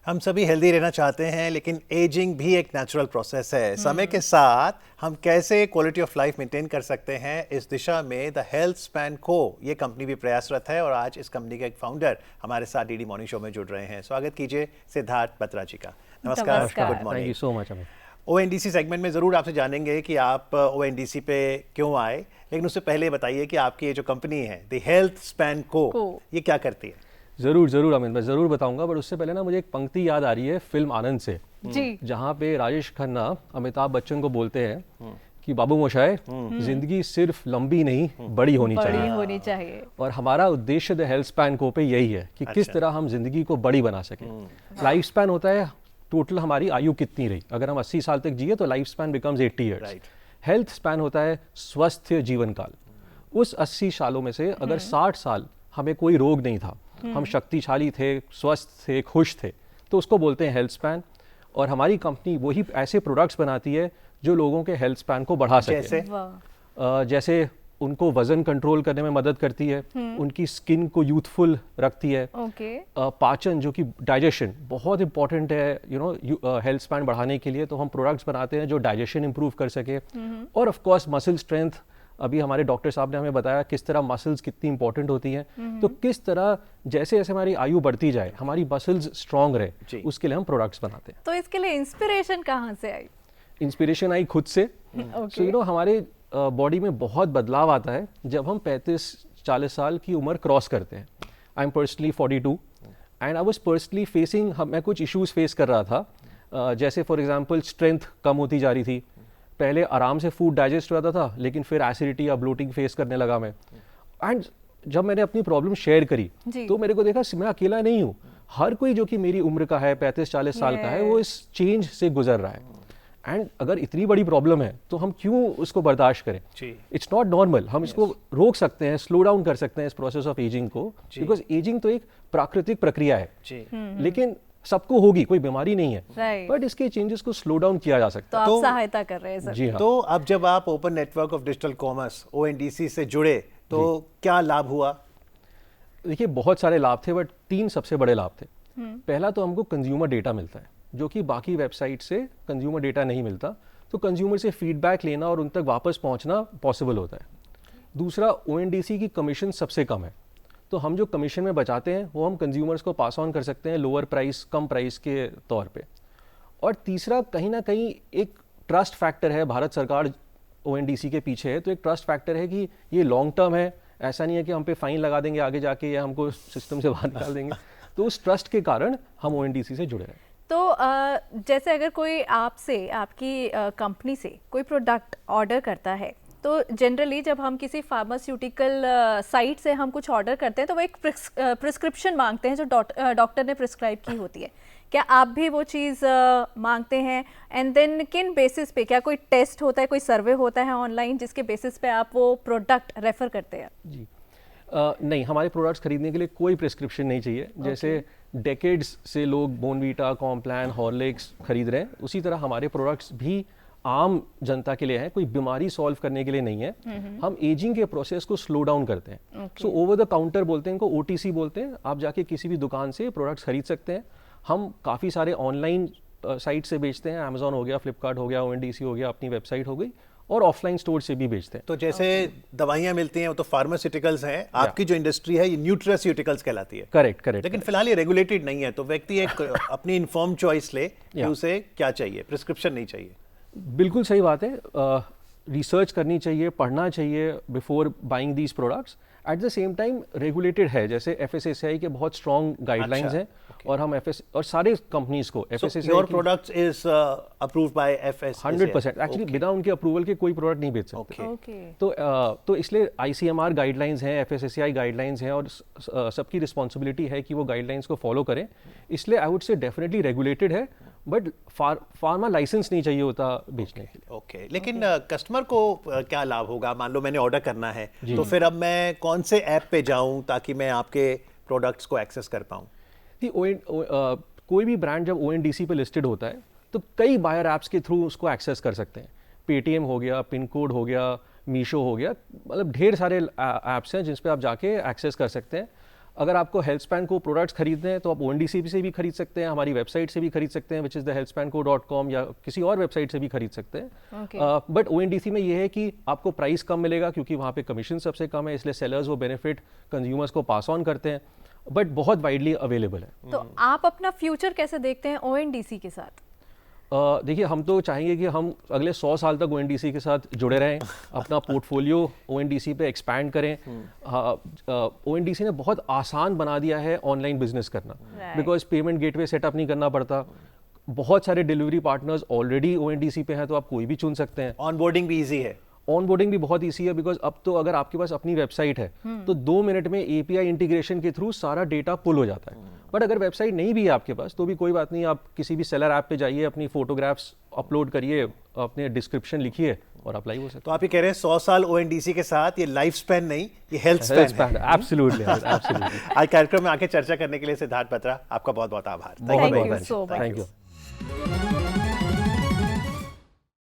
हम सभी हेल्दी रहना चाहते हैं, लेकिन एजिंग भी एक नेचुरल प्रोसेस है। समय के साथ हम कैसे क्वालिटी ऑफ लाइफ मेंटेन कर सकते हैं, इस दिशा में द हेल्थ स्पैन को ये कंपनी भी प्रयासरत है। और आज इस कंपनी के एक फाउंडर हमारे साथ डीडी मॉर्निंग शो में जुड़ रहे हैं। स्वागत कीजिए सिद्धार्थ बत्रा जी का। नमस्कार, good morning. Thank you so much. ONDC segment में ज़रूर आपसे जानेंगे कि आप ओएनडीसी पे क्यों आए, लेकिन उससे पहले बताइए कि आपकी ये जो कंपनी है द हेल्थ स्पैन को ये क्या करती है। ज़रूर अमित, मैं ज़रूर बताऊंगा, बट उससे पहले ना मुझे एक पंक्ति याद आ रही है फिल्म आनंद से, जहाँ पे राजेश खन्ना अमिताभ बच्चन को बोलते हैं कि बाबू मोशाय, जिंदगी सिर्फ लंबी नहीं बड़ी होनी चाहिए। और हमारा उद्देश्य द हेल्थ स्पैन को पे यही है कि किस तरह हम जिंदगी को बड़ी बना सकें। लाइफ स्पैन होता है टोटल हमारी आयु कितनी रही, अगर हम 80 साल तक जिए तो life span becomes 80 years. Health span होता है स्वस्थ जीवन काल। उस 80 सालों में से अगर 60 साल हमें कोई रोग नहीं था, हम शक्तिशाली थे, स्वस्थ थे, खुश थे, तो उसको बोलते हैं हेल्थ स्पैन। और हमारी कंपनी वही ऐसे प्रोडक्ट्स बनाती है जो लोगों के हेल्थ स्पैन को बढ़ा सके। जैसे उनको वजन कंट्रोल करने में मदद करती है, उनकी स्किन को यूथफुल रखती है, पाचन जो कि डाइजेशन बहुत इंपॉर्टेंट है हेल्थ स्पैन बढ़ाने के लिए, तो हम प्रोडक्ट्स बनाते हैं जो डाइजेशन इंप्रूव कर सके। और ऑफ कोर्स मसल स्ट्रेंथ, अभी हमारे डॉक्टर साहब ने हमें बताया किस तरह मसल्स कितनी इंपॉर्टेंट होती हैं। तो किस तरह जैसे जैसे हमारी आयु बढ़ती जाए हमारी मसल्स स्ट्रांग रहे, उसके लिए हम प्रोडक्ट्स बनाते हैं। तो इसके लिए इंस्पिरेशन कहाँ से आई? इंस्पिरेशन आई खुद से। सो हमारे बॉडी में बहुत बदलाव आता है जब हम 35-40 साल की उम्र क्रॉस करते हैं। I am personally 42 and I was personally facing, मैं कुछ इश्यूज फेस कर रहा था। जैसे फॉर एग्जांपल स्ट्रेंथ कम होती जा रही थी। पहले आराम से फूड डाइजेस्ट हो जाता था, लेकिन फिर एसिडिटी या ब्लोटिंग फेस करने लगा मैं। एंड जब मैंने अपनी प्रॉब्लम शेयर करी तो मेरे को देखा मैं अकेला नहीं हूँ, हर कोई जो कि मेरी उम्र का है, 35-40 साल का है, वो इस चेंज से गुजर रहा है। एंड अगर इतनी बड़ी प्रॉब्लम है तो हम क्यों उसको बर्दाश्त करें? It's not normal. हम इसको रोक सकते हैं, स्लो डाउन कर सकते हैं इस प्रोसेस ऑफ एजिंग को, बिकॉज एजिंग तो एक प्राकृतिक प्रक्रिया है, लेकिन सबको होगी, कोई बीमारी नहीं है, बट इसके चेंजेस को स्लो डाउन किया जा सकता है। तो आप सहायता कर रहे हैं सर। जी हाँ। तो अब जब आप open network of digital commerce ONDC से जुड़े तो क्या लाभ हुआ? देखिए बहुत सारे लाभ थे, बट 3 सबसे बड़े लाभ थे। पहला तो हमको कंज्यूमर डेटा मिलता है, जो कि बाकी वेबसाइट से कंज्यूमर डेटा नहीं मिलता, तो कंज्यूमर से फीडबैक लेना और उन तक वापस पहुंचना पॉसिबल होता है। दूसरा, ओएनडीसी की कमीशन सबसे कम है, तो हम जो कमीशन में बचाते हैं वो हम कंज्यूमर्स को पास ऑन कर सकते हैं लोअर प्राइस, कम प्राइस के तौर पे। और तीसरा, कहीं ना कहीं एक ट्रस्ट फैक्टर है, भारत सरकार ओएनडीसी के पीछे है, तो एक ट्रस्ट फैक्टर है कि ये लॉन्ग टर्म है, ऐसा नहीं है कि हम पे फाइन लगा देंगे आगे जाके या हमको सिस्टम से बाहर निकाल देंगे। तो उस ट्रस्ट के कारण हम ओएनडीसी से जुड़े हैं। तो जैसे अगर कोई आपसे, आपकी कंपनी से कोई प्रोडक्ट ऑर्डर करता है, तो जनरली जब हम किसी फार्मास्यूटिकल साइट से हम कुछ ऑर्डर करते हैं तो वो एक प्रिस्क्रिप्शन मांगते हैं जो डॉक्टर ने प्रिस्क्राइब की होती है। क्या आप भी वो चीज़ मांगते हैं? एंड देन किन बेसिस पे, क्या कोई टेस्ट होता है, कोई सर्वे होता है ऑनलाइन जिसके बेसिस पे आप वो प्रोडक्ट रेफर करते हैं? जी नहीं, हमारे प्रोडक्ट्स खरीदने के लिए कोई प्रिस्क्रिप्शन नहीं चाहिए। जैसे डेकेड्स से लोग बोनवीटा, कॉम्प्लान, हॉर्लिक्स खरीद रहे हैं, उसी तरह हमारे प्रोडक्ट्स भी आम जनता के लिए हैं, कोई बीमारी सॉल्व करने के लिए नहीं है। हम एजिंग के प्रोसेस को स्लो डाउन करते हैं। सो ओवर द काउंटर बोलते हैं इनको, ओटीसी बोलते हैं। आप जाके किसी भी दुकान से प्रोडक्ट्स खरीद सकते हैं। हम काफ़ी सारे ऑनलाइन साइट से बेचते हैं, अमेजॉन हो गया, फ्लिपकार्ट हो गया, ओएनडीसी हो गया, अपनी वेबसाइट हो गई, और ऑफलाइन स्टोर से भी बेचते हैं। तो जैसे दवाइयाँ मिलती हैं वो तो फार्मास्यूटिकल्स हैं, आपकी जो इंडस्ट्री है ये न्यूट्रास्यूटिकल्स कहलाती है। करेक्ट। लेकिन फिलहाल ये रेगुलेटेड नहीं है, तो व्यक्ति एक अपनी इन्फॉर्म चॉइस ले कि उसे क्या चाहिए, प्रिस्क्रिप्शन नहीं चाहिए। बिल्कुल सही बात है। रिसर्च करनी चाहिए, पढ़ना चाहिए before buying these products. At the same time regulated है, जैसे एफएसएसआई के बहुत स्ट्रॉन्ग गाइडलाइंस हैं। और हम और सारे कंपनीज को FSSI your products is approved by FSSI 100%। Actually बिना उनके अप्रूवल के कोई प्रोडक्ट नहीं बेच सकते। तो इसलिए आईसीएमआर गाइडलाइंस हैं, एफएसएसआई गाइडलाइंस हैं, और सबकी रिस्पॉन्सिबिलिटी है कि वो गाइडलाइंस को फॉलो करें। इसलिए I would say definitely regulated है, बट फार्मा लाइसेंस नहीं चाहिए होता बेचने के लिए। ओके, लेकिन कस्टमर को क्या लाभ होगा? मान लो मैंने ऑर्डर करना है, तो फिर अब मैं कौन से ऐप पे जाऊं ताकि मैं आपके प्रोडक्ट्स को एक्सेस कर पाऊं? कोई भी ब्रांड जब ओएनडीसी पे लिस्टेड होता है तो कई बायर ऐप्स के थ्रू उसको एक्सेस कर सकते हैं। पेटीएम हो गया, पिन कोड हो गया, मीशो हो गया, मतलब ढेर सारे ऐप्स हैं जिस पे आप जाके एक्सेस कर सकते हैं। अगर आपको हेल्थस्पैन को प्रोडक्ट्स खरीदने हैं तो आप ONDC से भी खरीद सकते हैं, हमारी वेबसाइट से भी खरीद सकते हैं विच इज़ द healthspanco.com, या किसी और वेबसाइट से भी खरीद सकते हैं। बट ONDC में ये है कि आपको प्राइस कम मिलेगा क्योंकि वहाँ पे कमीशन सबसे कम है, इसलिए सेलर्स वो बेनिफिट कंज्यूमर्स को पास ऑन करते हैं, बट बहुत वाइडली अवेलेबल है। तो आप अपना फ्यूचर कैसे देखते हैं ONDC के साथ? देखिए, हम तो चाहेंगे कि हम अगले 100 साल तक ONDC के साथ जुड़े रहें, अपना पोर्टफोलियो ONDC पे एक्सपैंड करें। ONDC ने बहुत आसान बना दिया है ऑनलाइन बिजनेस करना, बिकॉज पेमेंट गेटवे सेटअप नहीं करना पड़ता। बहुत सारे डिलीवरी पार्टनर्स ऑलरेडी ONDC पे हैं, तो आप कोई भी चुन सकते हैं। ऑनबोर्डिंग भी इजी है। ऑनबोर्डिंग भी बहुत ईजी है, बिकॉज अब तो अगर आपके पास अपनी वेबसाइट है तो 2 मिनट में API इंटीग्रेशन के थ्रू सारा डेटा पुल हो जाता है। बट अगर वेबसाइट नहीं भी है आपके पास तो भी कोई बात नहीं, आप किसी भी सेलर ऐप पे जाइए, अपनी फोटोग्राफ्स अपलोड करिए, अपने डिस्क्रिप्शन लिखिए और अप्लाई हो सकता है। तो आप ये कह रहे हैं 100 साल ONDC के साथ, ये लाइफ स्पैन नहीं, ये हेल्थ स्पैन है। Absolutely, absolutely. आज कार्यक्रम में आके चर्चा करने के लिए सिद्धार्थ बत्रा, आपका बहुत बहुत आभार। Thank you so much. Thank you.